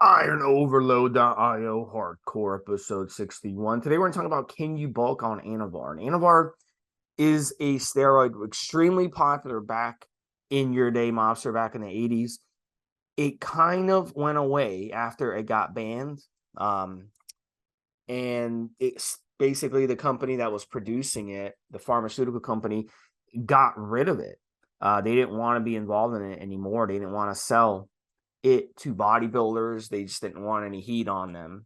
IronOverload.io hardcore episode 61. Today we're going to talk about can you bulk on Anavar. And Anavar is a steroid extremely popular back in your day, mobster, back in the 80s. It kind of went away after it got banned. And it's basically the company that was producing it, the pharmaceutical company, got rid of it. They didn't want to be involved in it anymore. They didn't want to sell it to bodybuilders. They just didn't want any heat on them.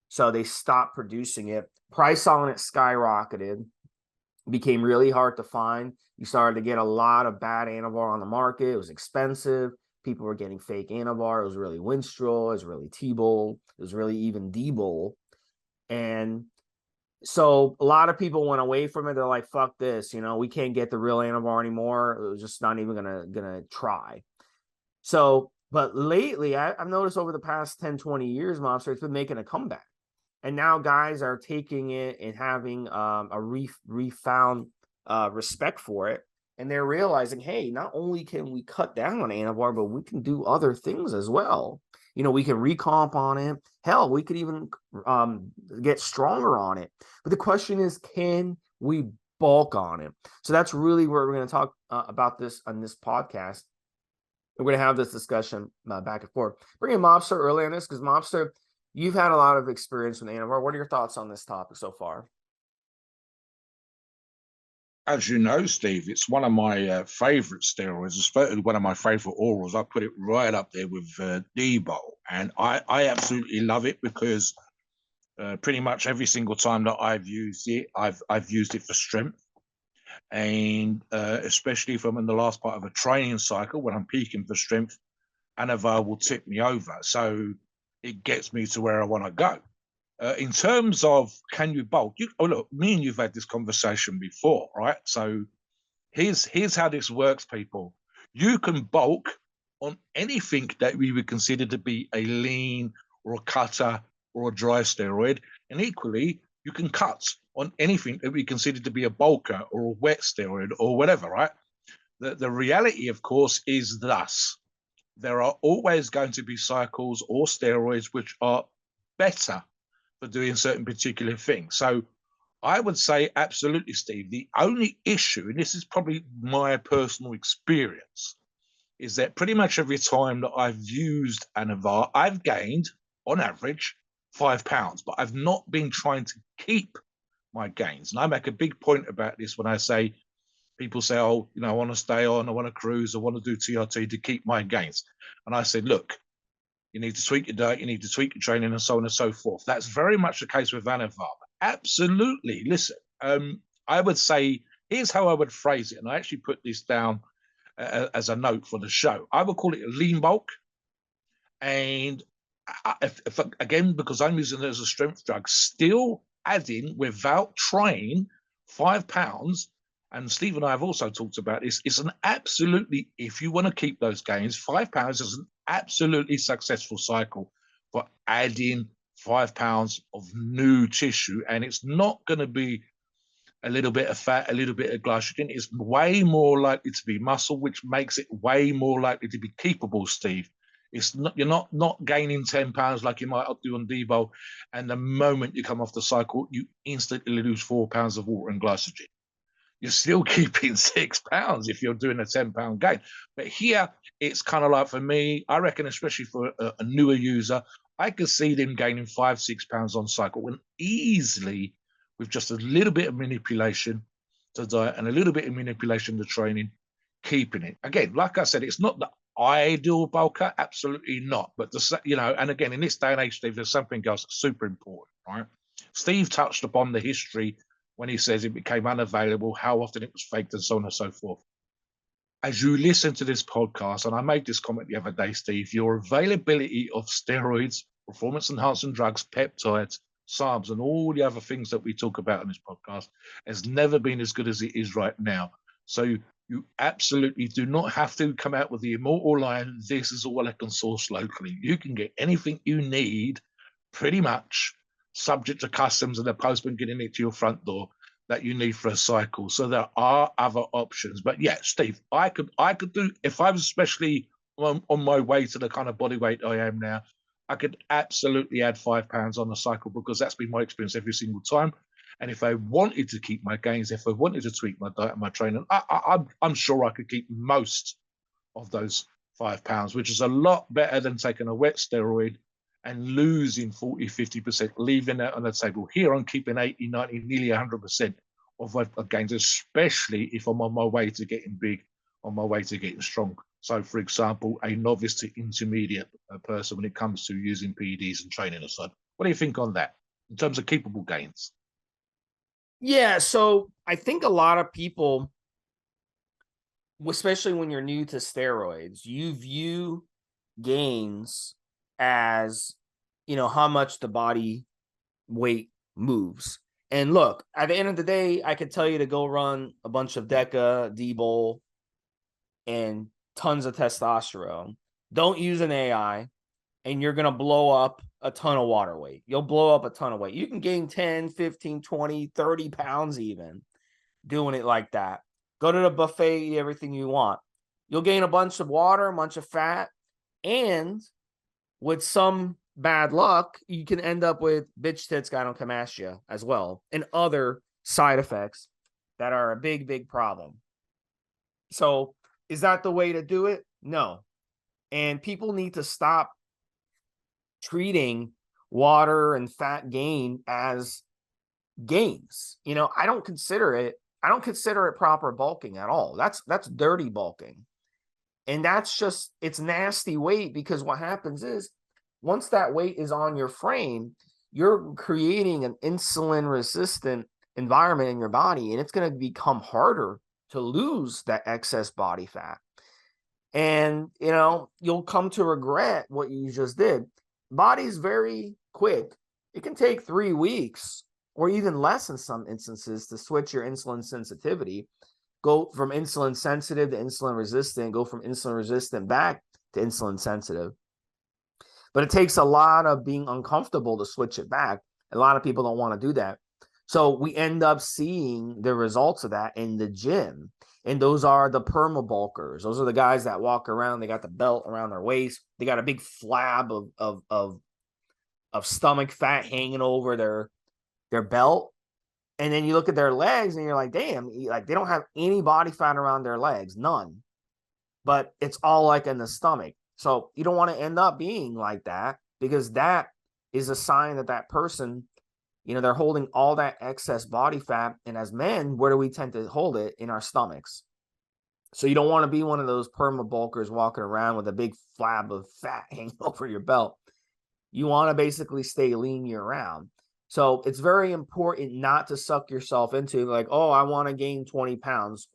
So they stopped producing it. Price on it skyrocketed, became really hard to find. You started to get a lot of bad Anavar on the market. It was expensive. People were getting fake Anavar. It was really Winstrol. It was really T-Bowl. It was really even D-Bowl. And so a lot of people went away from it. They're like, fuck this. We can't get the real Anavar anymore. It was just not even gonna try. So, but lately, I've noticed over the past 10, 20 years, Mobster, it's been making a comeback. And now guys are taking it and having a refound respect for it. And they're realizing, hey, not only can we cut down on Anavar, but we can do other things as well. We can recomp on it. Hell, we could even get stronger on it. But the question is, can we bulk on it? So that's really where we're going to talk about this on this podcast. We're going to have this discussion back and forth. Bring in Mobster early on this because Mobster, you've had a lot of experience with Anavar. What are your thoughts on this topic so far? As you know, Steve, it's one of my favorite steroids, especially one of my favorite orals. I put it right up there with D-Bowl. And I absolutely love it because pretty much every single time that I've used it, I've used it for strength. And especially if I'm in the last part of a training cycle when I'm peaking for strength, Anavar will tip me over. So it gets me to where I want to go. In terms of can you bulk? Look, me and you've had this conversation before, right? So here's how this works, people. You can bulk on anything that we would consider to be a lean or a cutter or a dry steroid, and equally you can cut on anything that we consider to be a bulker or a wet steroid or whatever, right? The reality, of course, is thus. There are always going to be cycles or steroids which are better for doing certain particular things. So I would say absolutely, Steve. The only issue, and this is probably my personal experience, is that pretty much every time that I've used Anavar, I've gained, on average, 5 pounds, but I've not been trying to keep my gains. And I make a big point about this when I say, people say, oh, I want to stay on, I want to cruise, I want to do TRT to keep my gains. And I said, look, you need to tweak your diet, you need to tweak your training, and so on and so forth. That's very much the case with Anavar. Absolutely. Listen, I would say, here's how I would phrase it, and I actually put this down as a note for the show. I would call it a lean bulk. And if again, because I'm using it as a strength drug, still adding without trying 5 pounds. And Steve and I have also talked about this. It's an absolutely, if you want to keep those gains, 5 pounds is an absolutely successful cycle for adding 5 pounds of new tissue. And it's not going to be a little bit of fat, a little bit of glycogen. It's way more likely to be muscle, which makes it way more likely to be keepable, Steve. It's not, you're not gaining 10 pounds like you might do on D-Bowl, and the moment you come off the cycle, you instantly lose 4 pounds of water and glycogen. You're still keeping 6 pounds if you're doing a 10-pound gain. But here, it's kind of like, for me, I reckon, especially for a newer user, I could see them gaining 5, 6 pounds on cycle and easily, with just a little bit of manipulation to diet and a little bit of manipulation to training, keeping it. Again, like I said, it's not the ideal bulker, absolutely not. But and again, in this day and age, Steve, there's something else super important, right? Steve touched upon the history when he says it became unavailable, how often it was faked, and so on and so forth. As you listen to this podcast, and I made this comment the other day, Steve, your availability of steroids, performance-enhancing drugs, peptides, SARMs, and all the other things that we talk about in this podcast has never been as good as it is right now. So you absolutely do not have to come out with the immortal line, this is all I can source locally. You can get anything you need pretty much subject to customs and the postman getting it to your front door that you need for a cycle. So there are other options. But yeah, Steve, I could do, if I was especially on my way to the kind of body weight I am now, I could absolutely add 5 pounds on the cycle because that's been my experience every single time. And if I wanted to keep my gains, if I wanted to tweak my diet and my training, I'm sure I could keep most of those 5 pounds, which is a lot better than taking a wet steroid and losing 40, 50%, leaving it on the table. Here I'm keeping 80, 90, nearly 100% of gains, especially if I'm on my way to getting big, on my way to getting strong. So, for example, a novice to intermediate person when it comes to using PEDs and training aside. What do you think on that in terms of keepable gains? Yeah, so I think a lot of people, especially when you're new to steroids, you view gains as, how much the body weight moves. And look, at the end of the day, I could tell you to go run a bunch of DECA, D-Bowl, and tons of testosterone. Don't use an AI, and you're going to blow up a ton of water weight. You'll blow up a ton of weight. You can gain 10, 15, 20, 30 pounds even doing it like that. Go to the buffet, eat everything you want. You'll gain a bunch of water, a bunch of fat, and with some bad luck, you can end up with bitch tits gynecomastia as well, and other side effects that are a big, big problem. So, is that the way to do it? No. And people need to stop treating water and fat gain as gains. I don't consider it proper bulking at all. That's dirty bulking. And that's just, it's nasty weight, because what happens is once that weight is on your frame, you're creating an insulin resistant environment in your body, and it's going to become harder to lose that excess body fat. And, you'll come to regret what you just did. Body's very quick. It can take 3 weeks or even less in some instances to switch your insulin sensitivity. Go from insulin sensitive to insulin resistant, go from insulin resistant back to insulin sensitive. But it takes a lot of being uncomfortable to switch it back. A lot of people don't want to do that. So we end up seeing the results of that in the gym. And those are the perma bulkers. Those are the guys that walk around. They got the belt around their waist. They got a big flab of stomach fat hanging over their belt. And then you look at their legs and you're like, damn, like they don't have any body fat around their legs, none. But it's all like in the stomach. So you don't want to end up being like that, because that is a sign that that person, they're holding all that excess body fat. And as men, where do we tend to hold it? In our stomachs. So you don't want to be one of those perma bulkers walking around with a big flab of fat hanging over your belt. You want to basically stay lean year round. So it's very important not to suck yourself into like, oh, I want to gain 20 pounds.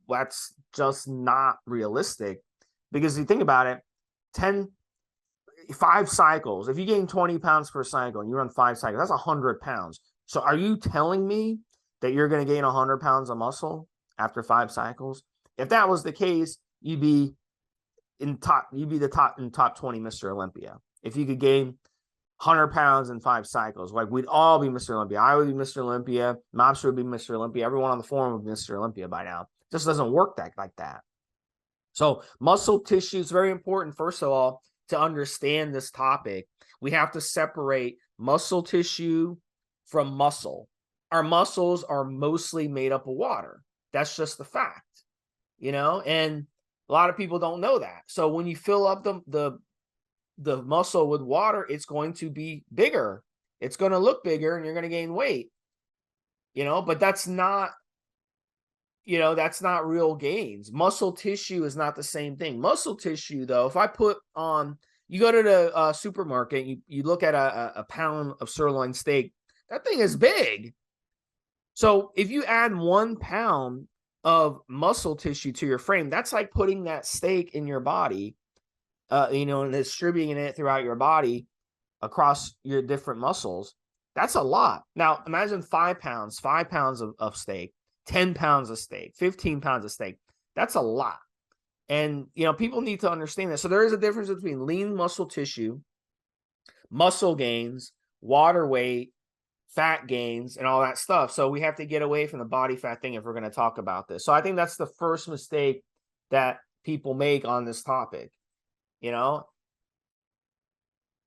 That's just not realistic, because if you think about it, 5 cycles, if you gain 20 pounds per cycle and you run 5 cycles, that's 100 pounds. So are you telling me that you're going to gain 100 pounds of muscle after 5 cycles? If that was the case, you'd be the top 20 Mr. Olympia. If you could gain 100 pounds in 5 cycles, like we'd all be Mr. Olympia. I would be Mr. Olympia. Mobster would be Mr. Olympia. Everyone on the forum would be Mr. Olympia by now. It just doesn't work like that. So muscle tissue is very important. First of all, to understand this topic, we have to separate muscle tissue from muscle. Our muscles are mostly made up of water. That's just the fact, and a lot of people don't know that. So when you fill up the muscle with water, it's going to be bigger. It's going to look bigger and you're going to gain weight, but that's not real gains. Muscle tissue is not the same thing. Muscle tissue, though, if I put on, you go to the supermarket, you look at a pound of sirloin steak, that thing is big. So if you add 1 pound of muscle tissue to your frame, that's like putting that steak in your body, and distributing it throughout your body across your different muscles. That's a lot. Now imagine 5 pounds of steak, 10 pounds of steak, 15 pounds of steak. That's a lot. And, people need to understand that. So there is a difference between lean muscle tissue, muscle gains, water weight, fat gains, and all that stuff. So we have to get away from the body fat thing if we're going to talk about this. So I think that's the first mistake that people make on this topic.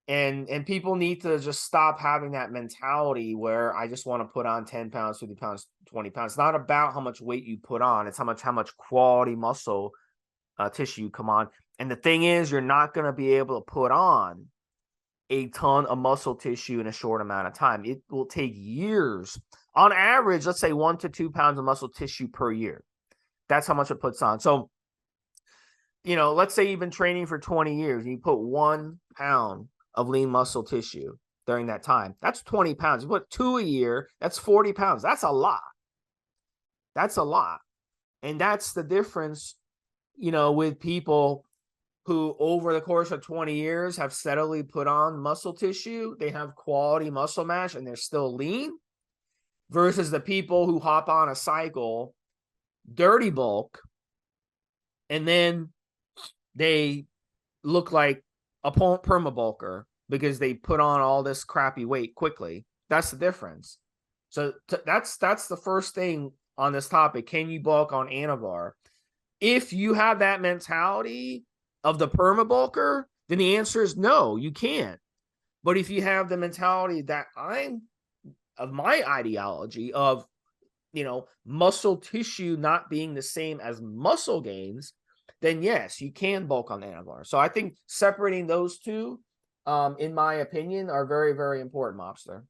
And people need to just stop having that mentality where I just want to put on 10 pounds, 50 pounds, 20 pounds. It's not about how much weight you put on, it's how much quality muscle tissue you come on. And the thing is, you're not going to be able to put on a ton of muscle tissue in a short amount of time. It will take years. On average, let's say 1 to 2 pounds of muscle tissue per year. That's how much it puts on. So, let's say you've been training for 20 years and you put 1 pound of lean muscle tissue during that time. That's 20 pounds. You put 2 a year, that's 40 pounds. That's a lot. That's a lot. And that's the difference, with people who over the course of 20 years have steadily put on muscle tissue. They have quality muscle mass and they're still lean, versus the people who hop on a cycle, dirty bulk, and then they look like a perma-bulker because they put on all this crappy weight quickly. That's the difference. So that's the first thing on this topic. Can you bulk on Anavar? If you have that mentality of the perma-bulker, then the answer is no, you can't. But if you have the mentality that of my ideology of, muscle tissue not being the same as muscle gains, then yes, you can bulk on Anavar. So I think separating those two, in my opinion, are very, very important, Mobster.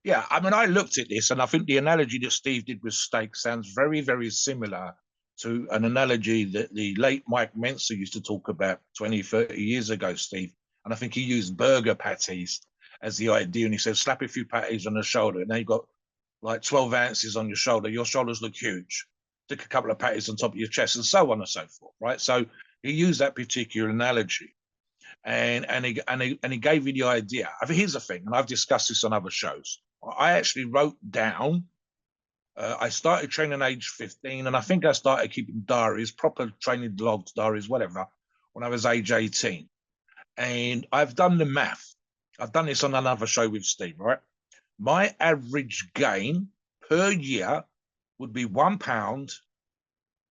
Yeah, I mean, I looked at this and I think the analogy that Steve did with steak sounds very, very similar to an analogy that the late Mike Menser used to talk about 20, 30 years ago, Steve. And I think he used burger patties as the idea. And he said, slap a few patties on the shoulder. And now you've got like 12 ounces on your shoulder. Your shoulders look huge. Stick a couple of patties on top of your chest and so on and so forth, right? So he used that particular analogy. And he gave you the idea. I mean, here's the thing, and I've discussed this on other shows. I actually wrote down, I started training age 15, and I think I started keeping diaries, proper training logs, diaries, whatever, when I was age 18. And I've done the math. I've done this on another show with Steve, right? My average gain per year would be 1 pound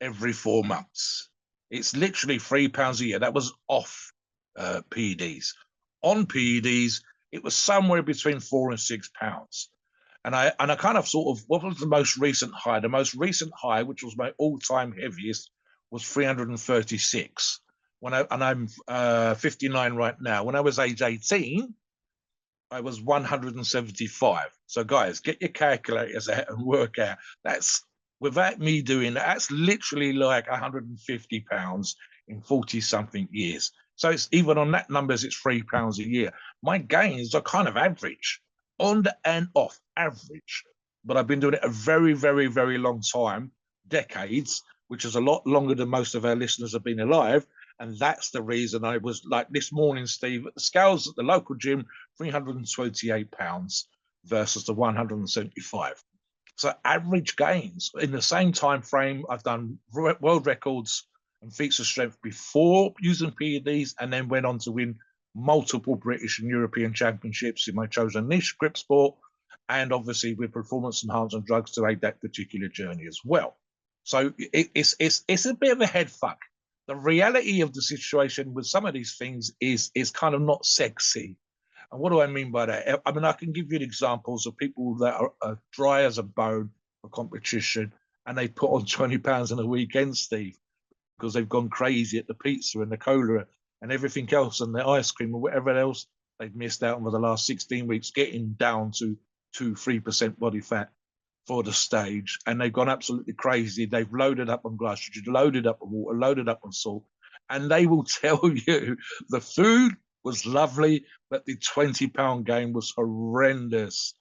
every 4 months. It's literally 3 pounds a year. That was off PEDs. On PEDs, it was somewhere between 4 and 6 pounds. And I kind of sort of, what was the most recent high? The most recent high, which was my all-time heaviest, was 336. I'm 59 right now. When I was age 18, I was 175. So guys, get your calculators out and work out. That's, without me doing that, that's literally like 150 pounds in 40 something years. So it's even on that numbers, it's 3 pounds a year. My gains are kind of average, on and off average. But I've been doing it a very, very, very long time, decades, which is a lot longer than most of our listeners have been alive. And that's the reason I was like this morning, Steve, at the scales at the local gym, 328 pounds versus the 175. So average gains in the same time frame. I've done world records and feats of strength before using PEDs, and then went on to win multiple British and European championships in my chosen niche, grip sport, and obviously with performance enhancement drugs to aid that particular journey as well. So it's a bit of a head fuck. The reality of the situation with some of these things is kind of not sexy. And what do I mean by that? I mean, I can give you examples of people that are dry as a bone for competition, and they put on 20 pounds in a weekend, Steve, because they've gone crazy at the pizza and the cola and everything else and the ice cream or whatever else they've missed out on for the last 16 weeks, getting down to 2-3% body fat for the stage. And they've gone absolutely crazy. They've loaded up on glycogen, loaded up on water, loaded up on salt. And they will tell you the food was lovely, but the 20-pound gain was horrendous.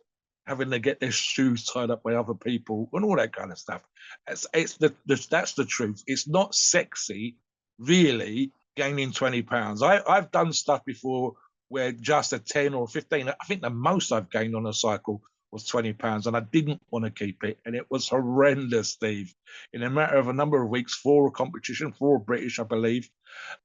Having to get their shoes tied up by other people and all that kind of stuff. That's the truth. It's not sexy, really, gaining 20 pounds. I've done stuff before where just a 10 or 15, I think the most I've gained on a cycle was 20 pounds, and I didn't want to keep it. And it was horrendous, Steve. In a matter of a number of weeks, for a competition, for a British, I believe.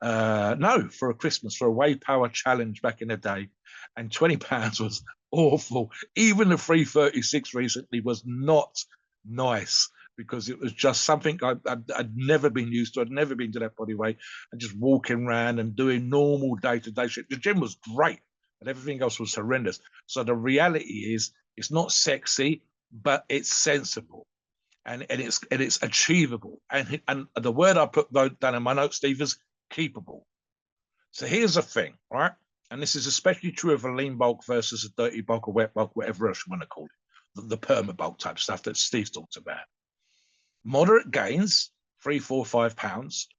No, for a Christmas, for a Wave Power Challenge back in the day. And 20 pounds was awful. Even the 336 recently was not nice, because it was just something I'd never been used to. I'd never been to that body weight, and just walking around and doing normal day-to-day shit. The gym was great. and everything else was horrendous. So the reality is, it's not sexy, but it's sensible, and it's achievable. And the word I put down in my notes, Steve, is keepable. So here's the thing, right? And this is especially true of a lean bulk versus a dirty bulk or wet bulk, whatever else you want to call it, the perma bulk type stuff that Steve talked about. Moderate gains, 3, 4, 5 pounds,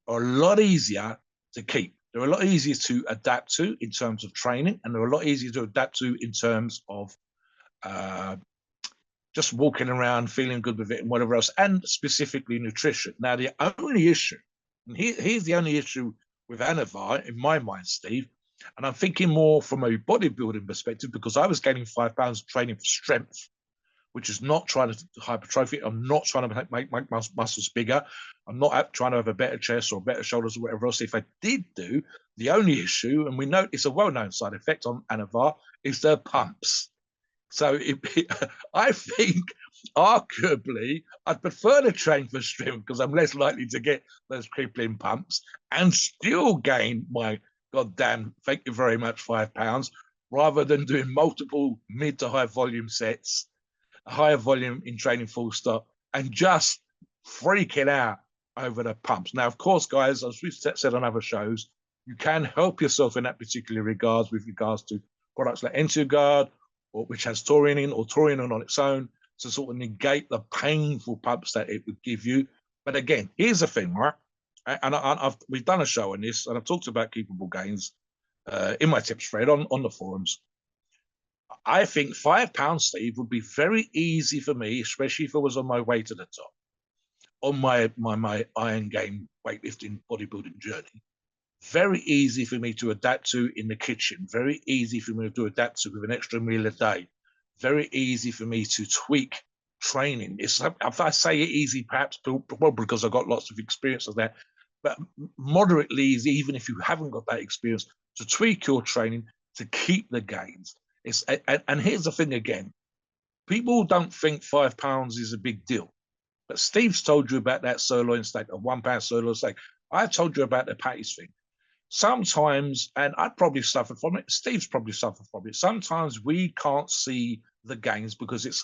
are a lot easier to keep. They're a lot easier to adapt to in terms of training, and they're a lot easier to adapt to in terms of just walking around, feeling good with it, and whatever else, and specifically nutrition. Now, the only issue, and here's the only issue with Anavar, in my mind, Steve, and I'm thinking more from a bodybuilding perspective, because I was gaining 5 pounds training for strength, which is not trying to hypertrophy. I'm not trying to make muscles bigger. I'm not trying to have a better chest or better shoulders or whatever else. If I did do, the only issue, and we know it's a well-known side effect on Anavar, is the pumps. So I think arguably I'd prefer to train for strength because I'm less likely to get those crippling pumps and still gain my goddamn, thank you very much, 5 pounds, rather than doing multiple mid to high volume sets, higher volume in training full stop, and just freaking out over the pumps. Now, of course, guys, as we've said on other shows, you can help yourself in that particular regards with regards to products like Enteguard, or which has taurine or taurine on its own, to sort of negate the painful pumps that it would give you. But again, here's the thing, right? And we've done a show on this, and I've talked about keepable gains in my tips thread on the forums. I think 5 pounds, Steve, would be very easy for me, especially if I was on my way to the top, on my iron game weightlifting bodybuilding journey. Very easy for me to adapt to in the kitchen. Very easy for me to adapt to with an extra meal a day. Very easy for me to tweak training. It's, if I say it easy, perhaps probably because I've got lots of experience of that, but moderately easy, even if you haven't got that experience, to tweak your training to keep the gains. And here's the thing again. People don't think 5 pounds is a big deal. But Steve's told you about that sirloin steak, a £1 sirloin steak. I've told you about the patties thing. Sometimes, and I'd probably suffer from it, Steve's probably suffered from it, sometimes we can't see the gains because it's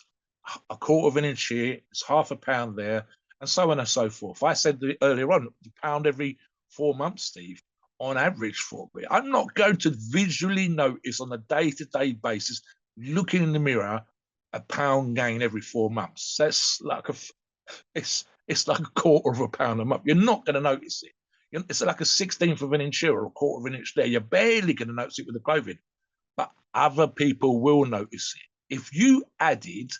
a quarter of an inch here, it's half a pound there, and so on and so forth. I said earlier on, a pound every 4 months, Steve, on average for me. I'm not going to visually notice on a day-to-day basis, looking in the mirror, a pound gain every 4 months. That's like it's like a quarter of a pound a month. You're not going to notice it. It's like a 16th of an inch here or a quarter of an inch there. You're barely going to notice it with the clothing, but other people will notice it. If you added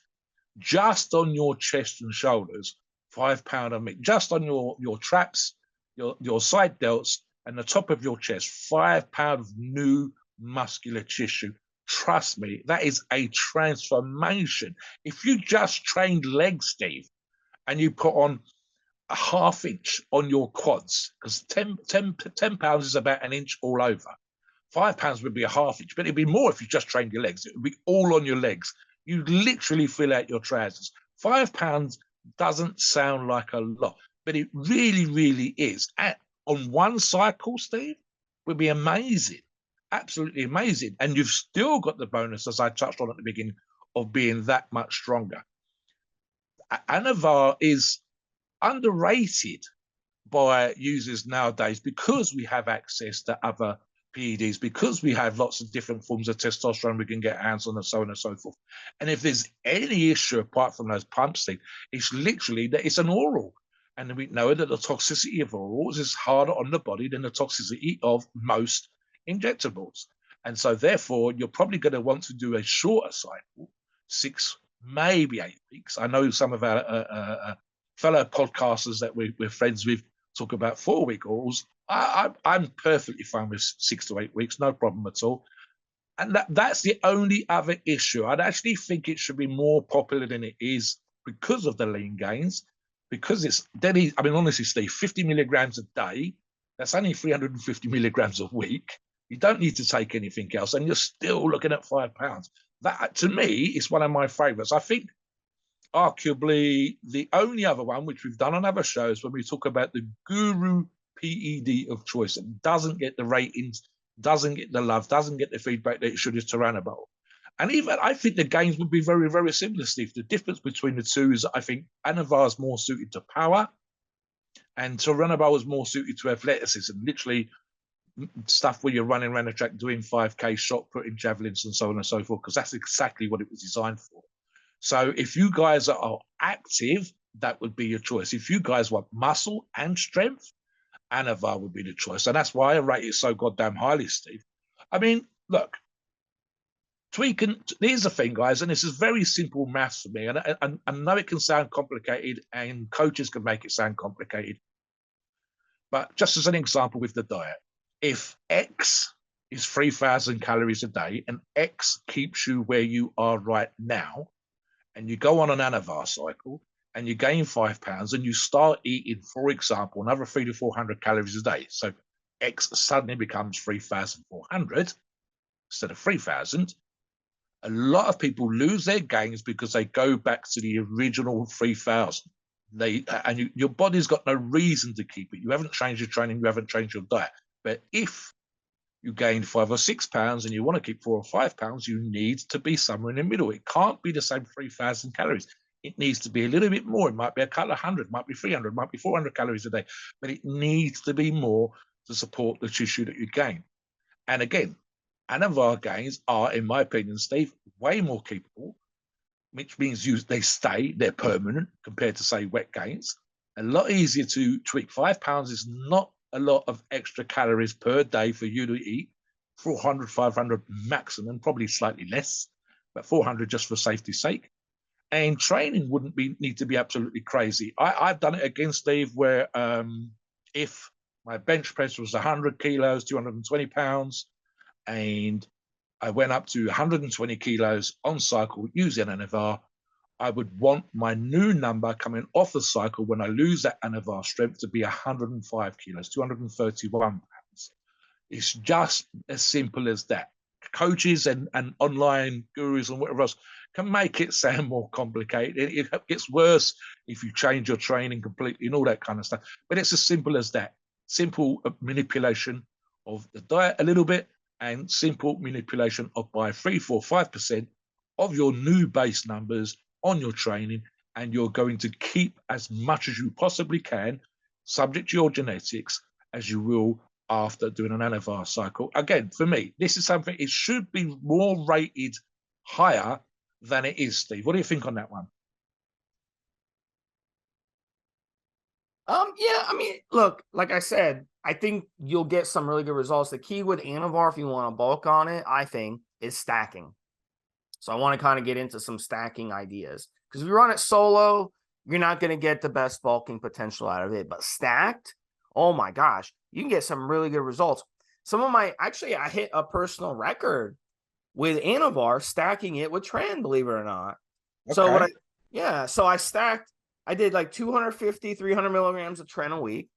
just on your chest and shoulders, 5 pound of meat, just on your traps, your side delts, and the top of your chest, 5 pound of new muscular tissue. Trust me, that is a transformation. If you just trained legs, Steve, and you put on a ½ inch on your quads, because 10 pounds is about an inch all over. 5 pounds would be a ½ inch, but it'd be more if you just trained your legs. It would be all on your legs. You literally fill out your trousers. 5 pounds doesn't sound like a lot, but it really, really is. On one cycle, Steve, would be amazing. Absolutely amazing. And you've still got the bonus, as I touched on at the beginning, of being that much stronger. Anavar is underrated by users nowadays because we have access to other PEDs, because we have lots of different forms of testosterone we can get hands on, and so on and so forth. And if there's any issue apart from those pumps, it's literally that it's an oral. And we know that the toxicity of orals is harder on the body than the toxicity of most injectables. And so therefore, you're probably going to want to do a shorter cycle, 6, maybe 8 weeks. I know some of our fellow podcasters that we're friends with talk about 4-week orals. I'm perfectly fine with 6 to 8 weeks, no problem at all. And that's the only other issue. I'd actually think it should be more popular than it is because of the lean gains, because it's dead easy. I mean, honestly, Steve, 50 milligrams a day, that's only 350 milligrams a week. You don't need to take anything else, and you're still looking at 5 pounds. That, to me, is one of my favorites. I think arguably the only other one, which we've done on other shows, when we talk about the guru PED of choice, it doesn't get the ratings doesn't get the love, doesn't get the feedback that it should is Anavar. And even I think the gains would be very, very similar, Steve. The difference between the two is I think Anavar is more suited to power and Anavar was more suited to athleticism, literally stuff where you're running around the track doing 5K, shot putting, javelins, and so on and so forth, because that's exactly what it was designed for. So if you guys are active, that would be your choice. If you guys want muscle and strength, Anavar would be the choice. And that's why I rate it so goddamn highly, Steve. I mean, look, here's the thing, guys, and this is very simple maths for me. And I know it can sound complicated, and coaches can make it sound complicated. But just as an example with the diet, if X is 3,000 calories a day and X keeps you where you are right now, and you go on an Anavar cycle and you gain 5 pounds and you start eating, for example, another 300 to 400 calories a day. So X suddenly becomes 3,400 instead of 3,000. A lot of people lose their gains because they go back to the original 3,000. Your body's got no reason to keep it. You haven't changed your training, you haven't changed your diet. But if you gain 5 or 6 pounds and you want to keep 4 or 5 pounds, you need to be somewhere in the middle. It can't be the same 3,000 calories. It needs to be a little bit more. It might be a couple of hundred, might be 300, might be 400 calories a day, but it needs to be more to support the tissue that you gain. And again, Anavar gains are, in my opinion, Steve, way more keepable, which means they're permanent compared to, say, wet gains. A lot easier to tweak. 5 pounds is not a lot of extra calories per day for you to eat. 400, 500 maximum, probably slightly less, but 400 just for safety's sake. And training wouldn't need to be absolutely crazy. I've done it again, Steve, where if my bench press was 100 kilos, 220 pounds, and I went up to 120 kilos on cycle using Anavar, I would want my new number coming off the cycle when I lose that Anavar strength to be 105 kilos, 231 pounds. It's just as simple as that. Coaches and online gurus and whatever else can make it sound more complicated. It gets worse if you change your training completely and all that kind of stuff. But it's as simple as that. Simple manipulation of the diet a little bit and simple manipulation of by 3, 4, 5% of your new base numbers on your training, and you're going to keep as much as you possibly can, subject to your genetics, as you will after doing an Anavar cycle. Again, for me, this is something, it should be more rated higher than it is, Steve. What do you think on that one? Yeah, I mean, look, like I said, I think you'll get some really good results. The key with Anavar, if you want to bulk on it, I think, is stacking. So I want to kind of get into some stacking ideas, because if you run it solo, you're not going to get the best bulking potential out of it. But stacked, oh my gosh, you can get some really good results. I hit a personal record with Anavar stacking it with Tren, believe it or not. Okay. So I did like 250, 300 milligrams of Tren a week.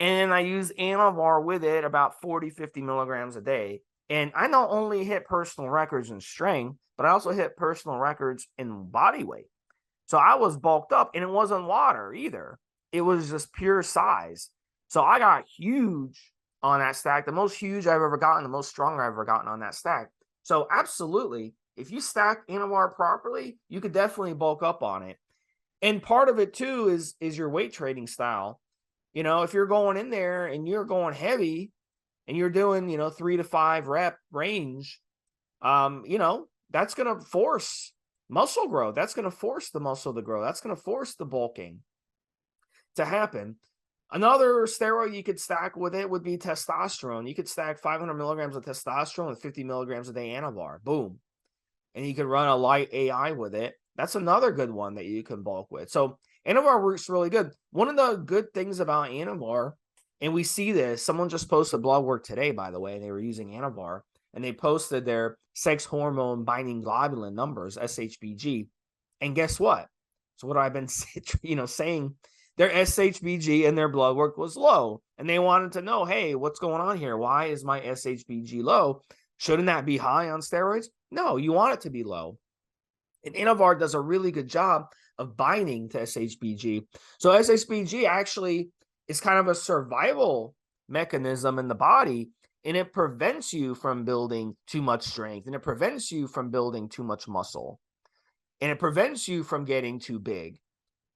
And I use Anavar with it about 40, 50 milligrams a day. And I not only hit personal records in strength, but I also hit personal records in body weight. So I was bulked up, and it wasn't water either. It was just pure size. So I got huge on that stack, the most huge I've ever gotten, the most stronger I've ever gotten on that stack. So absolutely, if you stack Anavar properly, you could definitely bulk up on it. And part of it too is your weight training style. You know, if you're going in there and you're going heavy and you're doing, 3 to 5 rep range, that's going to force muscle growth. That's going to force the muscle to grow. That's going to force the bulking to happen. Another steroid you could stack with it would be testosterone. You could stack 500 milligrams of testosterone with 50 milligrams a day Anavar. Boom. And you could run a light AI with it. That's another good one that you can bulk with. So Anavar works really good. One of the good things about Anavar, and we see this, someone just posted blog work today, by the way, they were using Anavar, and they posted their sex hormone binding globulin numbers, SHBG. And guess what? So what I've been saying, their SHBG and their blood work was low. And they wanted to know, hey, what's going on here? Why is my SHBG low? Shouldn't that be high on steroids? No, you want it to be low. And Anavar does a really good job of binding to SHBG. So SHBG actually is kind of a survival mechanism in the body. and it prevents you from building too much strength, and it prevents you from building too much muscle, and it prevents you from getting too big.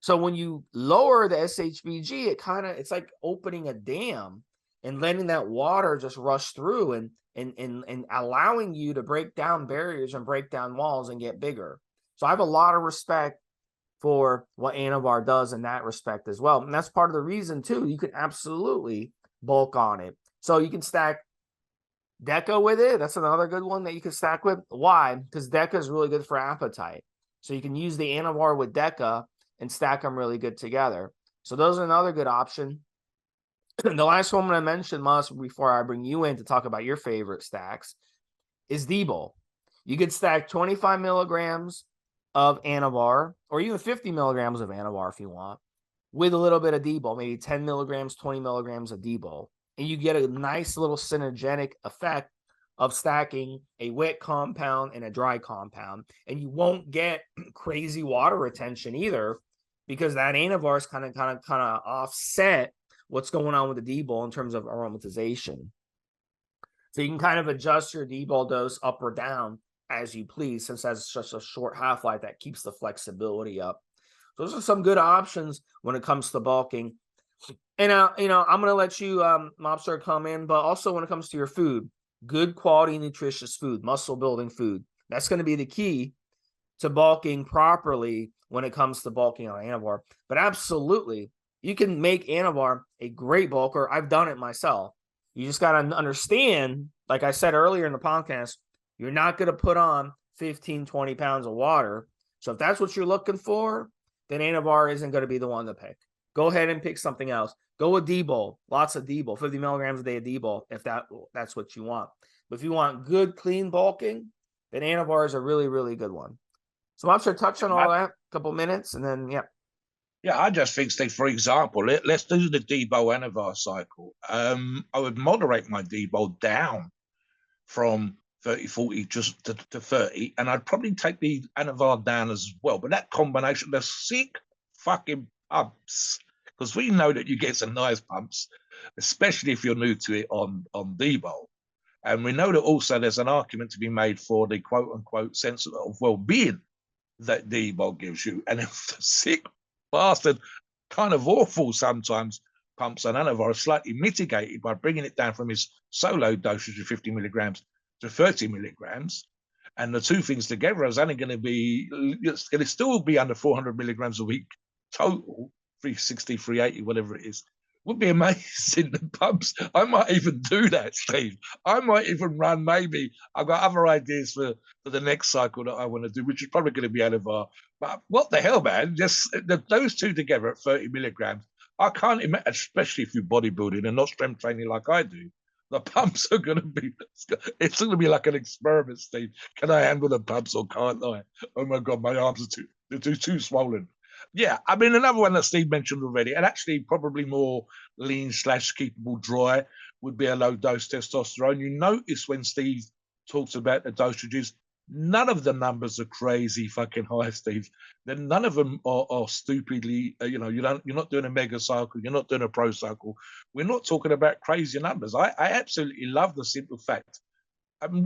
So when you lower the SHBG, it's like opening a dam and letting that water just rush through and allowing you to break down barriers and break down walls and get bigger. So I have a lot of respect for what Anavar does in that respect as well. And that's part of the reason too. You can absolutely bulk on it. So you can stack Deca with it. That's another good one that you can stack with. Why? Because Deca is really good for appetite. So you can use the Anavar with Deca and stack them really good together. So those are another good option. The last one I mentioned, Mus, before I bring you in to talk about your favorite stacks, is D-Bowl. You could stack 25 milligrams of Anavar, or even 50 milligrams of Anavar if you want, with a little bit of D-Bowl, maybe 10 milligrams, 20 milligrams of D-Bowl. And you get a nice little synergetic effect of stacking a wet compound and a dry compound. And you won't get crazy water retention either, because that Anavar is kind of offset what's going on with the D-Bowl in terms of aromatization. So you can kind of adjust your D-Bowl dose up or down as you please, since that's just a short half-life that keeps the flexibility up. Those are some good options when it comes to bulking. And I'm going to let you, Mobster, come in, but also when it comes to your food, good quality, nutritious food, muscle building food. That's going to be the key to bulking properly when it comes to bulking on Anavar. But absolutely, you can make Anavar a great bulker. I've done it myself. You just got to understand, like I said earlier in the podcast, you're not going to put on 15, 20 pounds of water. So if that's what you're looking for, then Anavar isn't going to be the one to pick. Go ahead and pick something else. Go with D-Bowl, lots of D-Bowl, 50 milligrams a day of D-Bowl, if that's what you want. But if you want good, clean bulking, then Anavar is a really, really good one. So I'm sure touch on all that, a couple minutes, and then, yeah. Yeah, I just think, Steve, for example, let's do the D-Bowl Anavar cycle. I would moderate my D-Bowl down from 30, 40 just to 30, and I'd probably take the Anavar down as well. But that combination, the sick fucking pumps, because we know that you get some nice pumps, especially if you're new to it on D-Bowl. And we know that also there's an argument to be made for the quote unquote sense of well-being that D-Bowl gives you. And if the sick bastard, kind of awful sometimes, pumps on Anavar are slightly mitigated by bringing it down from his solo dosage of 50 milligrams to 30 milligrams. And the two things together is only going to be, it's going to still be under 400 milligrams a week total, 360, 380, whatever it is. Would be amazing. The pumps. I might even do that, Steve. I might even run. Maybe I've got other ideas for the next cycle that I want to do, which is probably going to be Anavar. But what the hell, man? Just those two together at 30 milligrams. I can't imagine, especially if you're bodybuilding and not strength training like I do. The pumps are going to be, it's going to be like an experiment, Steve. Can I handle the pumps or can't I? Oh my God, my arms are too swollen. Yeah, I mean, another one that Steve mentioned already, and actually probably more lean / keepable dry, would be a low dose testosterone. You notice when Steve talks about the dosages, none of the numbers are crazy fucking high, Steve. Then none of them are stupidly, you're not doing a mega cycle, you're not doing a pro cycle. We're not talking about crazy numbers. I absolutely love the simple fact.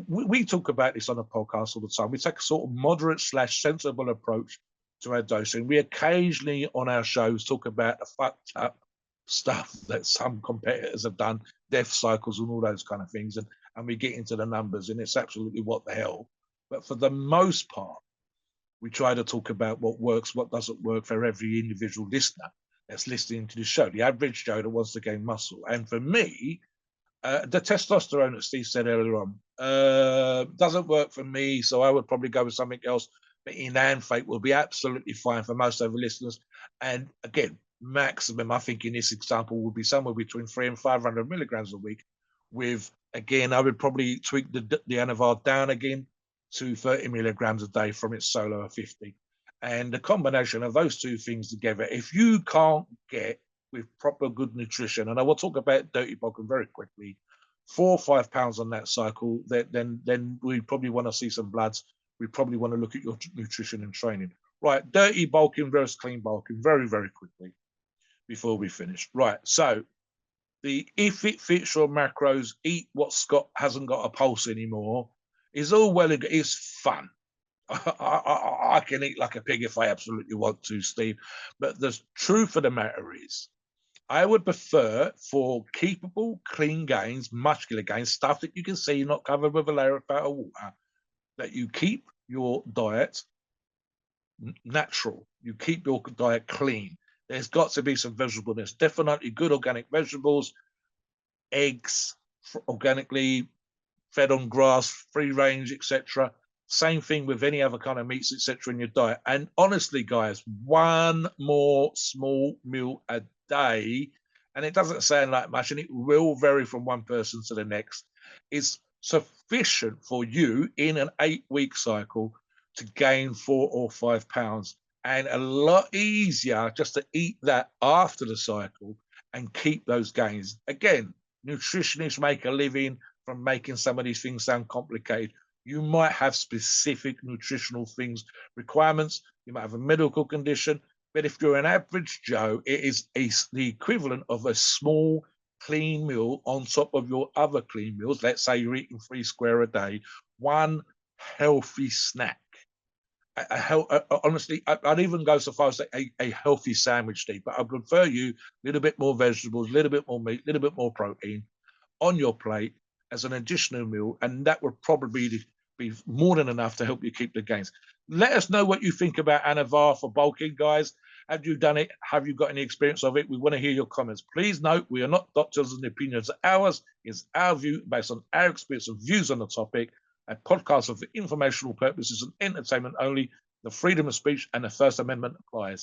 We talk about this on the podcast all the time. We take a sort of moderate / sensible approach to our dosing. We occasionally on our shows talk about the fucked up stuff that some competitors have done, death cycles and all those kind of things, and we get into the numbers, and it's absolutely what the hell. But for the most part, we try to talk about what works, what doesn't work for every individual listener that's listening to the show, the average Joe that wants to gain muscle. And for me, the testosterone that Steve said earlier on doesn't work for me, so I would probably go with something else. But Enanthate will be absolutely fine for most of the listeners. And again, maximum, I think in this example, would be somewhere between 300 and 500 milligrams a week. With, again, I would probably tweak the Anavar down again to 30 milligrams a day from its solo of 50. And the combination of those two things together, if you can't get with proper good nutrition, and I will talk about dirty bulking very quickly, 4 or 5 pounds on that cycle, then we probably want to see some bloods. We probably want to look at your nutrition and training. Right, dirty bulking versus clean bulking, very, very quickly before we finish. Right, so The if it fits your macros, eat what's got hasn't got a pulse anymore is all well and good. It's fun. I can eat like a pig if I absolutely want to, Steve. But the truth of the matter is, I would prefer for keepable, clean gains, muscular gains, stuff that you can see not covered with a layer of powder water, that you keep your diet natural. You keep your diet clean. There's got to be some vegetableness. Definitely good organic vegetables, eggs, organically fed on grass, free range, etc. Same thing with any other kind of meats, etc. in your diet. And honestly, guys, one more small meal a day, and it doesn't sound like much, and it will vary from one person to the next, is sufficient for you in an 8-week cycle to gain 4 or 5 pounds. And a lot easier just to eat that after the cycle and keep those gains. Again, nutritionists make a living from making some of these things sound complicated. You might have specific nutritional things, requirements. You might have a medical condition. But if you're an average Joe, it is the equivalent of a small, clean meal on top of your other clean meals. Let's say you're eating 3 square a day, one healthy snack. Honestly, I'd even go so far as say a healthy sandwich, Steve, but I prefer you a little bit more vegetables, a little bit more meat, a little bit more protein on your plate as an additional meal, and that would probably be more than enough to help you keep the gains. Let us know what you think about Anavar for bulking, guys. Have you done it? Have you got any experience of it? We want to hear your comments. Please note, we are not doctors and the opinions are ours. It's our view based on our experience and views on the topic. A podcast for informational purposes and entertainment only. The freedom of speech and the First Amendment applies.